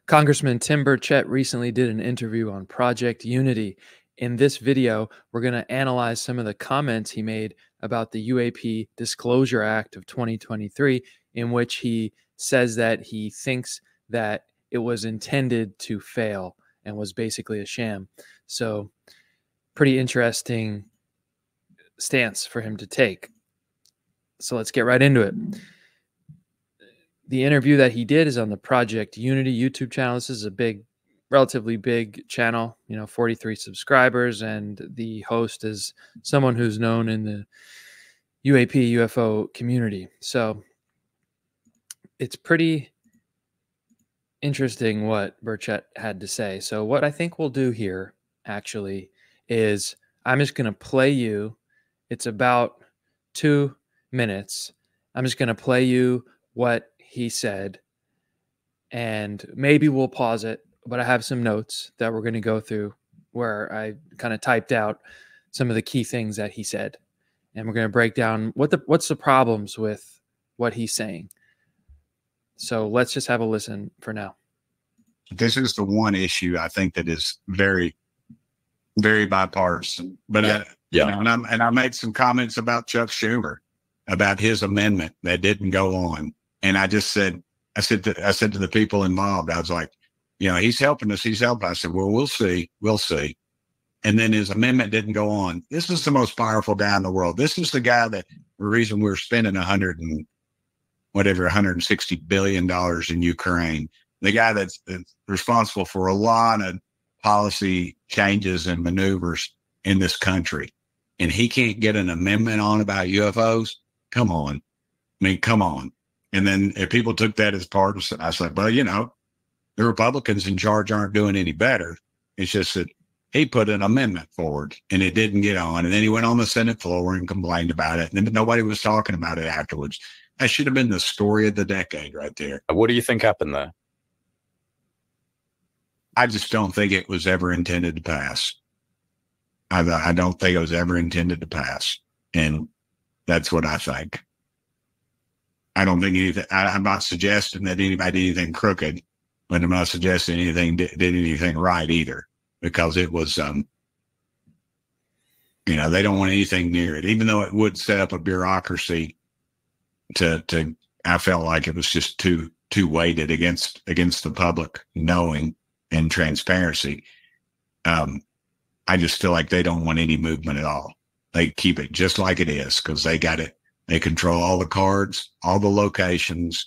Congressman Tim Burchett recently did an interview on Project Unity. In this video, we're going to analyze some of the comments he made about the UAP Disclosure Act of 2023, in which he says that he thinks that it was intended to fail and was basically a sham. So, pretty interesting stance for him to take. So let's get right into it. The interview that he did is on the Project Unity YouTube channel. This is a relatively big channel, 43 subscribers, and the host is someone who's known in the UAP UFO community. So it's pretty interesting what Burchett had to say. So what I think we'll do here actually is I'm just going to play you. It's about 2 minutes. I'm just going to play you what he said, and maybe we'll pause it, but I have some notes that we're going to go through where I kind of typed out some of the key things that he said, and we're going to break down what's the problems with what he's saying. So let's just have a listen for now. This is the one issue I think that is very, very bipartisan. But and I made some comments about Chuck Schumer, about his amendment that didn't go on. And I just said, I said to the people involved, I was like, he's helping us. He's helping. I said, well, we'll see. We'll see. And then his amendment didn't go on. This is the most powerful guy in the world. This is the guy the reason we're spending $160 billion in Ukraine. The guy that's responsible for a lot of policy changes and maneuvers in this country. And he can't get an amendment on about UFOs. Come on. Come on. And then if people took that as partisan, I said, well, the Republicans in charge aren't doing any better. It's just that he put an amendment forward and it didn't get on. And then he went on the Senate floor and complained about it. And then nobody was talking about it afterwards. That should have been the story of the decade right there. What do you think happened there? I just don't think it was ever intended to pass. I don't think it was ever intended to pass. And that's what I think. I don't think anything, I'm not suggesting that anybody did anything crooked, but I'm not suggesting anything did anything right either, because it was, they don't want anything near it, even though it would set up a bureaucracy I felt like it was just too weighted against the public knowing and transparency. I just feel like they don't want any movement at all. They keep it just like it is because they got it. They control all the cards, all the locations,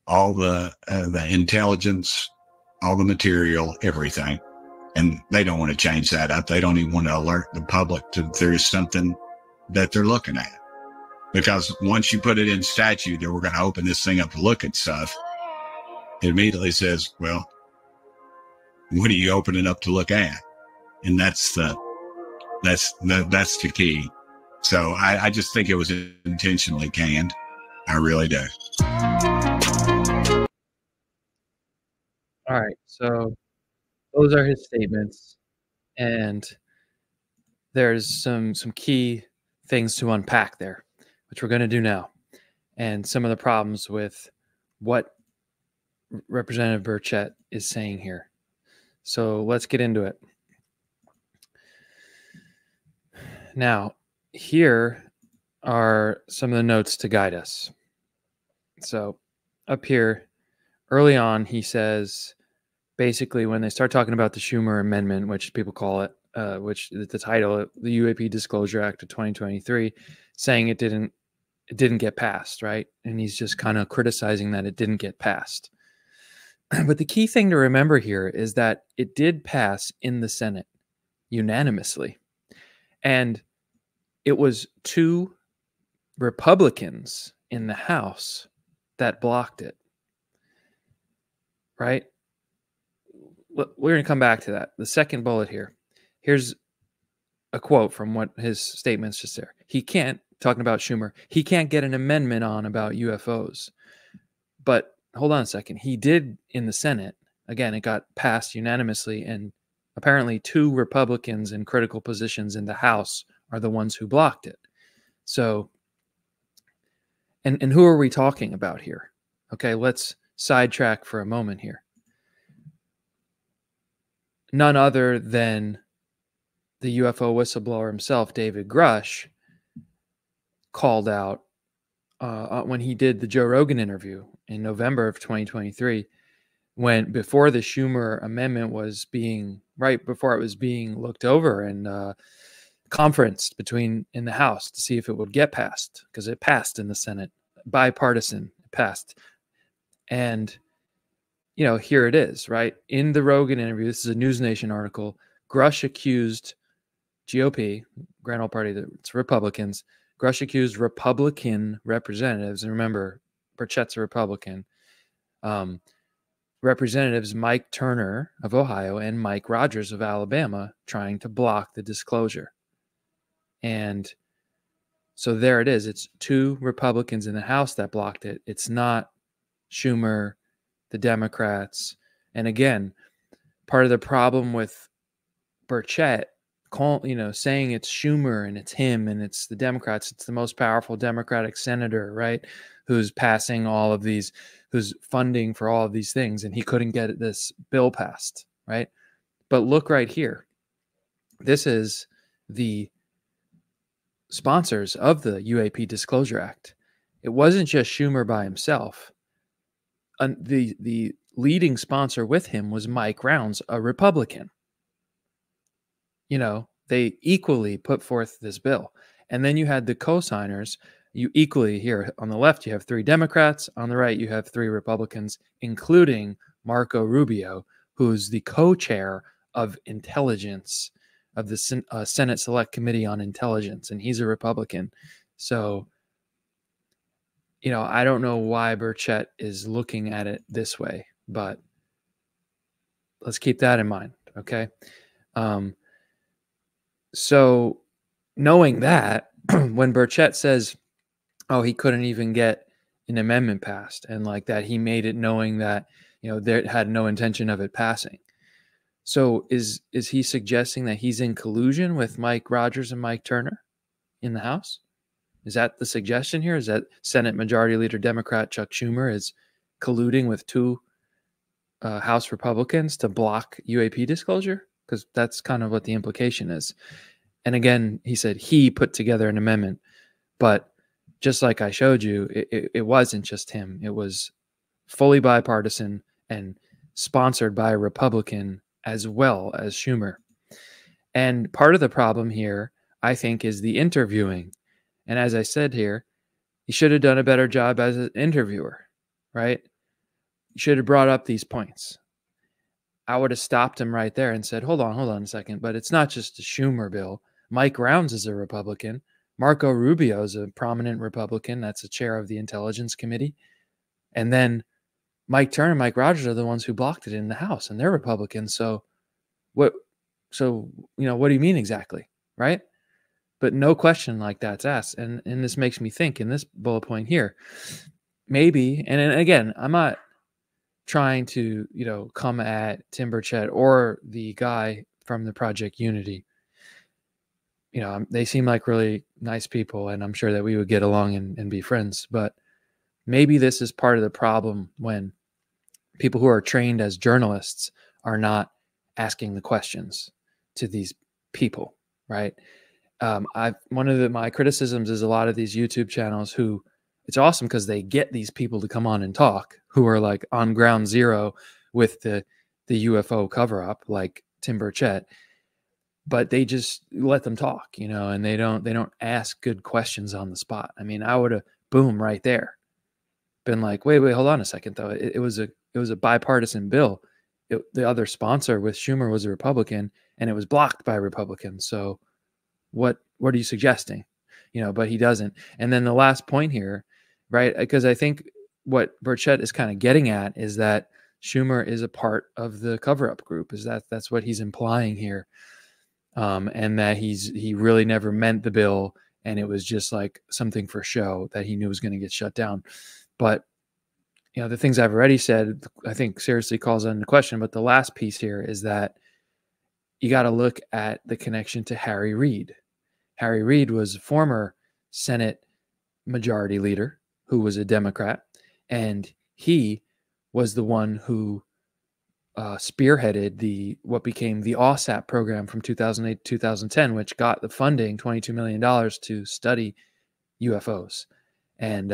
all the intelligence, all the material, everything. And they don't want to change that up. They don't even want to alert the public that there's something that they're looking at. Because once you put it in statute that we're going to open this thing up to look at stuff, it immediately says, well, what are you opening up to look at? And that's the key. So I just think it was intentionally canned. I really do. All right. So those are his statements. And there's some key things to unpack there, which we're going to do now. And some of the problems with what Representative Burchett is saying here. So let's get into it. Now, here are some of the notes to guide us. So up here, early on, he says, basically, when they start talking about the Schumer Amendment, which people call it, which the title, the UAP Disclosure Act of 2023, saying it didn't get passed, right? And he's just kind of criticizing that it didn't get passed. But the key thing to remember here is that it did pass in the Senate unanimously. And it was 2 Republicans in the House that blocked it, right? We're going to come back to that. The second bullet here. Here's a quote from what his statement's just there. He can't, talking about Schumer, he can't get an amendment on about UFOs. But hold on a second. He did in the Senate. Again, it got passed unanimously, and apparently 2 Republicans in critical positions in the House are the ones who blocked it. So, and who are we talking about here? Okay, let's sidetrack for a moment here. none other than the UFO whistleblower himself, David Grusch, called out when he did the Joe Rogan interview in November of 2023, when before the Schumer amendment was being, right before it was being looked over and conferenced in the House to see if it would get passed, because it passed in the Senate, bipartisan, it passed. And, here it is, right? In the Rogan interview, this is a News Nation article, Grusch accused GOP, Grand Old Party, it's Republicans, Grusch accused Republican representatives, and remember, Burchett's a Republican, Representatives Mike Turner of Ohio and Mike Rogers of Alabama trying to block the disclosure. And so there it is. It's 2 Republicans in the House that blocked it. It's not Schumer, the Democrats. And again, part of the problem with Burchett, saying it's Schumer and it's him and it's the Democrats, it's the most powerful Democratic senator, right, who's passing all of these, who's funding for all of these things, and he couldn't get this bill passed, right? But look right here. This is the sponsors of the UAP Disclosure Act. It wasn't just Schumer by himself. The leading sponsor with him was Mike Rounds, a Republican. They equally put forth this bill. And then you had the co-signers. You equally, here on the left, you have 3 Democrats. On the right, you have 3 Republicans, including Marco Rubio, who's the co-chair of intelligence of the Senate Select Committee on Intelligence, and he's a Republican. So, I don't know why Burchett is looking at it this way, but let's keep that in mind, okay? So knowing that, when Burchett says, oh, he couldn't even get an amendment passed, and like that, he made it knowing that, there had no intention of it passing. So is he suggesting that he's in collusion with Mike Rogers and Mike Turner in the House? Is that the suggestion here? Is that Senate Majority Leader Democrat Chuck Schumer is colluding with 2 House Republicans to block UAP disclosure? Because that's kind of what the implication is. And again, he said he put together an amendment, but just like I showed you, it wasn't just him. It was fully bipartisan and sponsored by a Republican as well as Schumer. And part of the problem here, I think, is the interviewing. And as I said here, he should have done a better job as an interviewer, right? He should have brought up these points. I would have stopped him right there and said, hold on a second, but it's not just a Schumer bill. Mike Rounds is a Republican. Marco Rubio is a prominent Republican. That's the chair of the Intelligence Committee. And then Mike Turner and Mike Rogers are the ones who blocked it in the House, and they're Republicans. So what do you mean exactly, right? But no question like that's asked. And this makes me think in this bullet point here, maybe, and again, I'm not trying to, come at Tim Burchett or the guy from the Project Unity. They seem like really nice people, and I'm sure that we would get along and be friends. But maybe this is part of the problem when people who are trained as journalists are not asking the questions to these people, right? One of my criticisms is a lot of these YouTube channels who, it's awesome because they get these people to come on and talk who are like on ground zero with the UFO cover up, like Tim Burchett, but they just let them talk, and they don't ask good questions on the spot. I mean, I would have, boom, right there, been like, wait, hold on a second though. It was a bipartisan bill. The other sponsor with Schumer was a Republican, and it was blocked by Republicans. So what are you suggesting? But he doesn't. And then the last point here, right? Because I think what Burchett is kind of getting at is that Schumer is a part of the cover-up group. That's what he's implying here, and that he really never meant the bill, and it was just like something for show that he knew was going to get shut down. But the things I've already said, I think seriously calls into question. But the last piece here is that you got to look at the connection to Harry Reid. Harry Reid was a former Senate Majority Leader who was a Democrat, and he was the one who spearheaded what became the OSAP program from 2008 to 2010, which got the funding, $22 million, to study UFOs. And,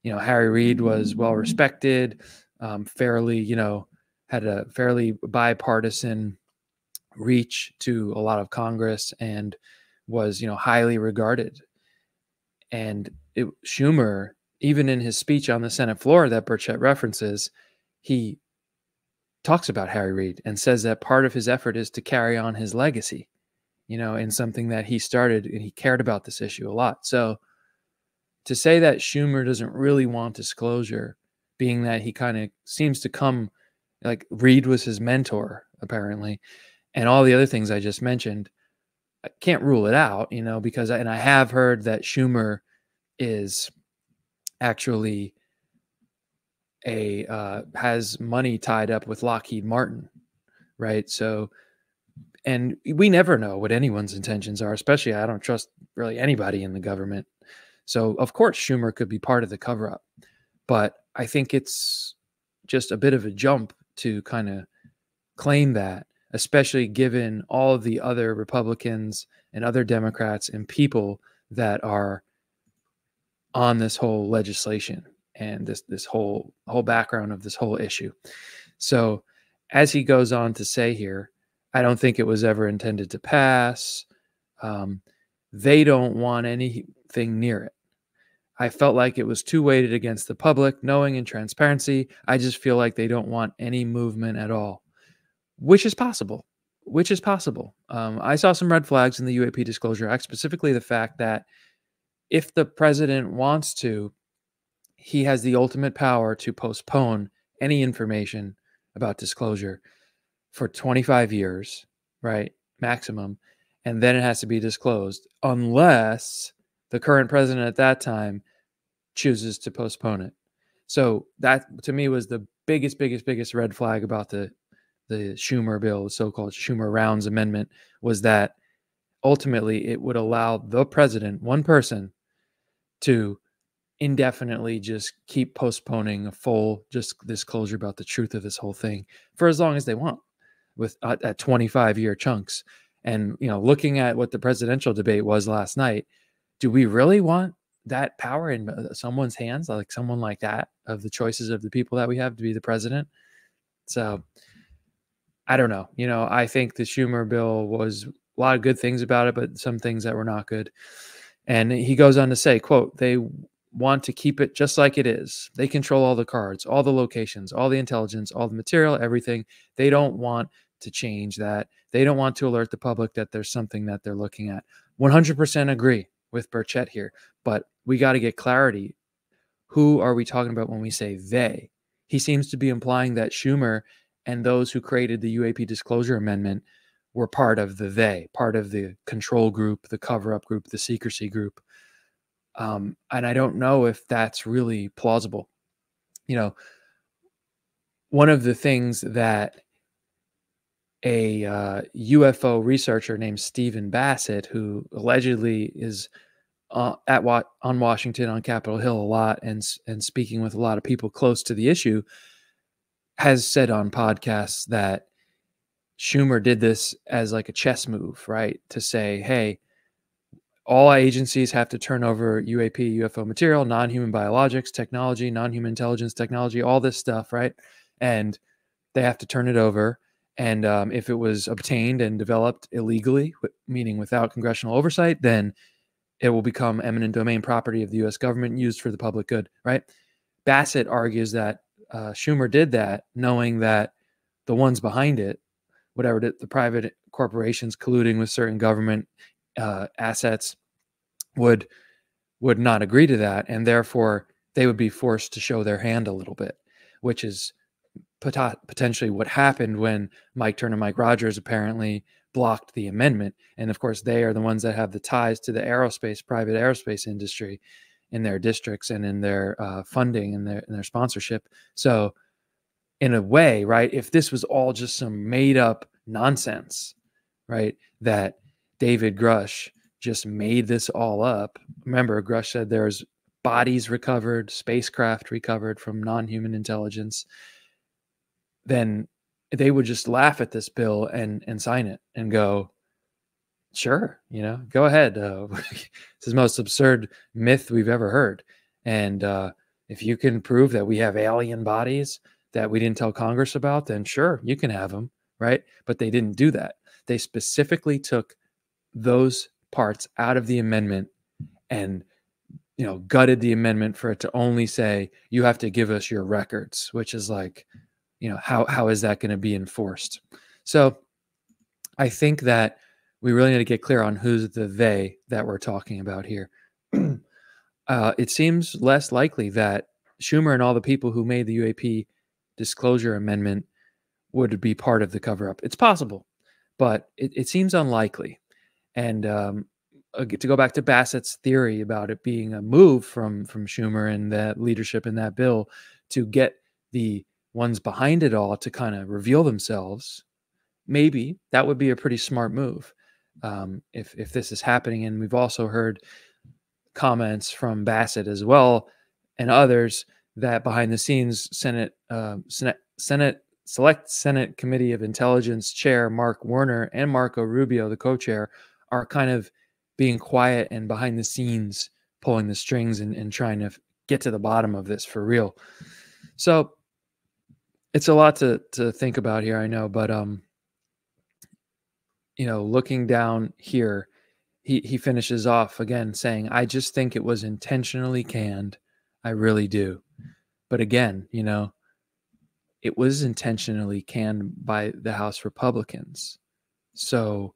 Harry Reid was well respected, fairly, had a fairly bipartisan reach to a lot of Congress, and was, highly regarded. And Schumer, even in his speech on the Senate floor that Burchett references, he talks about Harry Reid and says that part of his effort is to carry on his legacy, in something that he started, and he cared about this issue a lot. So to say that Schumer doesn't really want disclosure, being that he kind of seems to come, like Reid was his mentor, apparently, and all the other things I just mentioned, I can't rule it out, because I have heard that Schumer is actually has money tied up with Lockheed Martin, right? So, and we never know what anyone's intentions are, especially I don't trust really anybody in the government. So of course Schumer could be part of the cover-up, but I think it's just a bit of a jump to kind of claim that, especially given all of the other Republicans and other Democrats and people that are on this whole legislation and this whole background of this whole issue. So as he goes on to say here, I don't think it was ever intended to pass. They don't want anything near it. I felt like it was too weighted against the public, knowing and transparency. I just feel like they don't want any movement at all, which is possible. I saw some red flags in the UAP Disclosure Act, specifically the fact that if the president wants to, he has the ultimate power to postpone any information about disclosure for 25 years, right? Maximum. And then it has to be disclosed unless the current president at that time chooses to postpone it. So that to me was the biggest red flag about the Schumer bill, the so-called Schumer Rounds Amendment, was that ultimately it would allow the president, one person, to indefinitely just keep postponing a full just disclosure about the truth of this whole thing for as long as they want, with at 25-year chunks. And looking at what the presidential debate was last night, do we really want that power in someone's hands, like someone like that, of the choices of the people that we have to be the president? So I don't know. I think the Schumer bill was a lot of good things about it, but some things that were not good. And he goes on to say, quote, they want to keep it just like it is. They control all the cards, all the locations, all the intelligence, all the material, everything. They don't want to change that. They don't want to alert the public that there's something that they're looking at. 100% agree with Burchett here, but we got to get clarity. Who are we talking about when we say they? He seems to be implying that Schumer and those who created the UAP Disclosure Amendment were part of the they, part of the control group, the cover-up group, the secrecy group. And I don't know if that's really plausible. One of the things that a UFO researcher named Stephen Bassett, who allegedly is on Washington on Capitol Hill a lot and speaking with a lot of people close to the issue, has said on podcasts that Schumer did this as like a chess move, right? To say, hey, all agencies have to turn over UAP, UFO material, non-human biologics technology, non-human intelligence technology, all this stuff, right? And they have to turn it over. And if it was obtained and developed illegally, meaning without congressional oversight, then it will become eminent domain property of the U.S. government used for the public good, right? Bassett argues that Schumer did that knowing that the ones behind it, whatever the private corporations colluding with certain government assets, would not agree to that, and therefore they would be forced to show their hand a little bit, which is potentially what happened when Mike Turner, Mike Rogers apparently blocked the amendment. And of course, they are the ones that have the ties to the private aerospace industry in their districts and in their funding and their sponsorship. So in a way, right, if this was all just some made up nonsense, right, that David Grusch just made this all up. Remember, Grusch said there's bodies recovered, spacecraft recovered from non-human intelligence. Then they would just laugh at this bill and sign it and go, sure, go ahead. This is the most absurd myth we've ever heard. And if you can prove that we have alien bodies that we didn't tell Congress about, then sure, you can have them, right? But they didn't do that. They specifically took those parts out of the amendment and gutted the amendment for it to only say you have to give us your records, which is like, how is that going to be enforced? So I think that we really need to get clear on who's the they that we're talking about here. It seems less likely that Schumer and all the people who made the UAP disclosure amendment would be part of the cover-up. It's possible, but it seems unlikely. And to go back to Bassett's theory about it being a move from Schumer and that leadership in that bill to get the ones behind it all to kind of reveal themselves, maybe that would be a pretty smart move if this is happening. And we've also heard comments from Bassett as well and others that behind the scenes Select Senate Committee of Intelligence Chair Mark Warner and Marco Rubio, the co-chair, are kind of being quiet and behind the scenes pulling the strings and trying to get to the bottom of this for real. So it's a lot to think about here, I know, but looking down here, he finishes off again saying, I just think it was intentionally canned. I really do. But again, it was intentionally canned by the House Republicans. So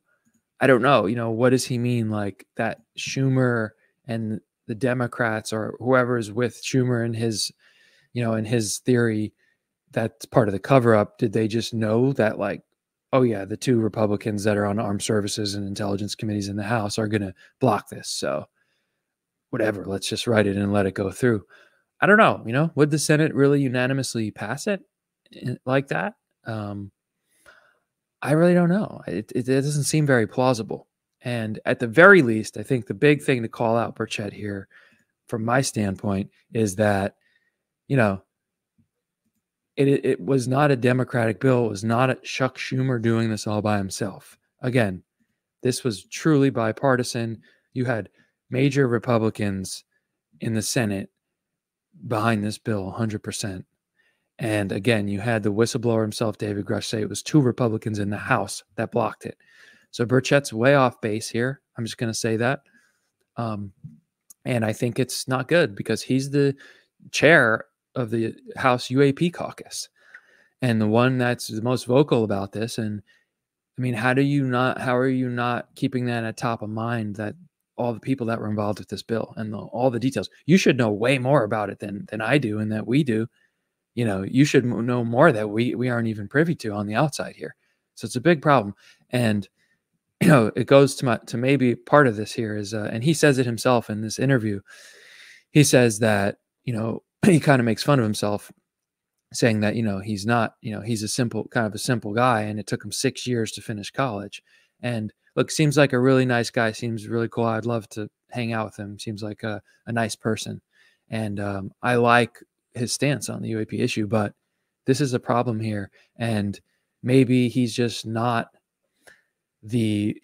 I don't know, what does he mean? Like that Schumer and the Democrats or whoever is with Schumer and his, in his theory, that's part of the cover up. Did they just know that, like, oh yeah, the two Republicans that are on armed services and intelligence committees in the House are going to block this. So whatever, let's just write it and let it go through. I don't know, would the Senate really unanimously pass it like that? I really don't know. It doesn't seem very plausible. And at the very least, I think the big thing to call out Burchett here, from my standpoint, is that, it was not a Democratic bill. It was not a Chuck Schumer doing this all by himself. Again, this was truly bipartisan. You had major Republicans in the Senate behind this bill 100%. And again, you had the whistleblower himself, David Grusch, say it was two Republicans in the House that blocked it. So Burchett's way off base here. I'm just going to say that. And I think it's not good because he's the chair of the House UAP caucus and the one that's the most vocal about this. And I mean, how are you not keeping that at top of mind, that all the people that were involved with this bill and all the details? You should know way more about it than I do and that we do. You should know more that we aren't even privy to on the outside here. So it's a big problem. And, it goes to maybe part of this here is, and he says it himself in this interview. He says that, he kind of makes fun of himself, saying that, he's not, he's a simple guy. And it took him 6 years to finish college. And look, seems like a really nice guy. Seems really cool. I'd love to hang out with him. Seems like a nice person. And I like his stance on the UAP issue, but this is a problem here. And maybe he's just not the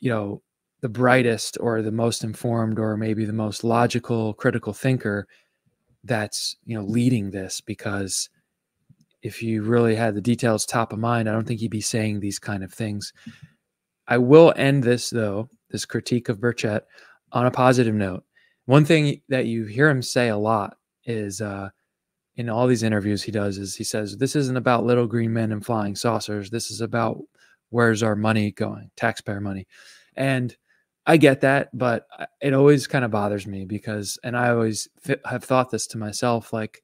brightest or the most informed or maybe the most logical, critical thinker that's, leading this, because if you really had the details top of mind, I don't think he'd be saying these kind of things. I will end this, though, this critique of Burchett, on a positive note. One thing that you hear him say a lot is, in all these interviews he does, is he says, this isn't about little green men and flying saucers. This is about where's our money going, taxpayer money. And I get that, but it always kind of bothers me because, and I always have thought this to myself, like,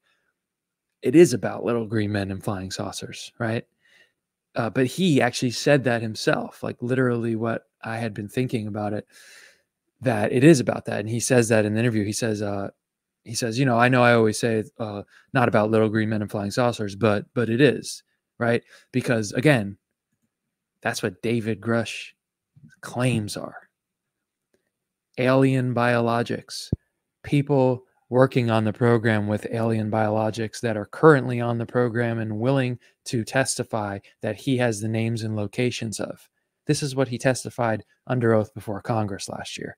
it is about little green men and flying saucers, right? But he actually said that himself, like literally what I had been thinking about it, that it is about that. And he says that in the interview. He says, I know I always say not about little green men and flying saucers, but it is, right? Because again, that's what David Grusch claims are alien biologics, people working on the program with alien biologics that are currently on the program and willing to testify that he has the names and locations of. This is what he testified under oath before Congress last year.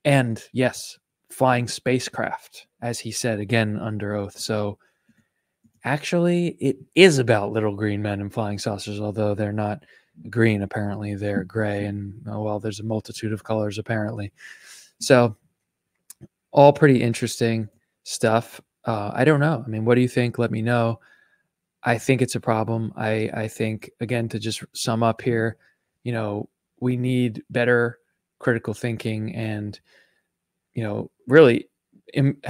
And yes, flying spacecraft, as he said again under oath. So actually, it is about little green men and flying saucers, although they're not green. Apparently, they're gray. And oh, well, there's a multitude of colors, apparently. So all pretty interesting stuff. I don't know. I mean, what do you think? Let me know. I think it's a problem. I think, again, to just sum up here, you know, we need better critical thinking and, you know, really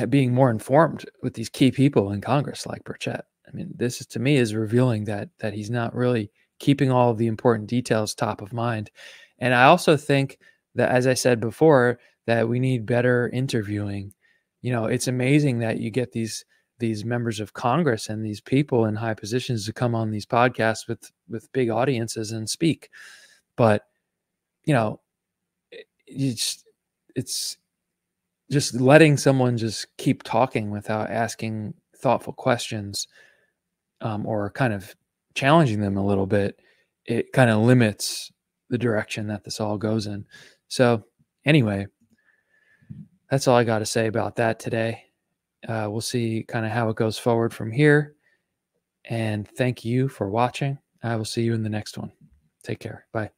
being more informed with these key people in Congress like Burchett. I mean, this is, to me, is revealing that he's not really keeping all of the important details top of mind. And I also think that, as I said before, that we need better interviewing. You know, it's amazing that you get these members of Congress and these people in high positions to come on these podcasts with big audiences and speak. But, you know, it's just letting someone just keep talking without asking thoughtful questions, or kind of challenging them a little bit. It kind of limits the direction that this all goes in. So anyway, that's all I got to say about that today. We'll see kind of how it goes forward from here. And thank you for watching. I will see you in the next one. Take care. Bye.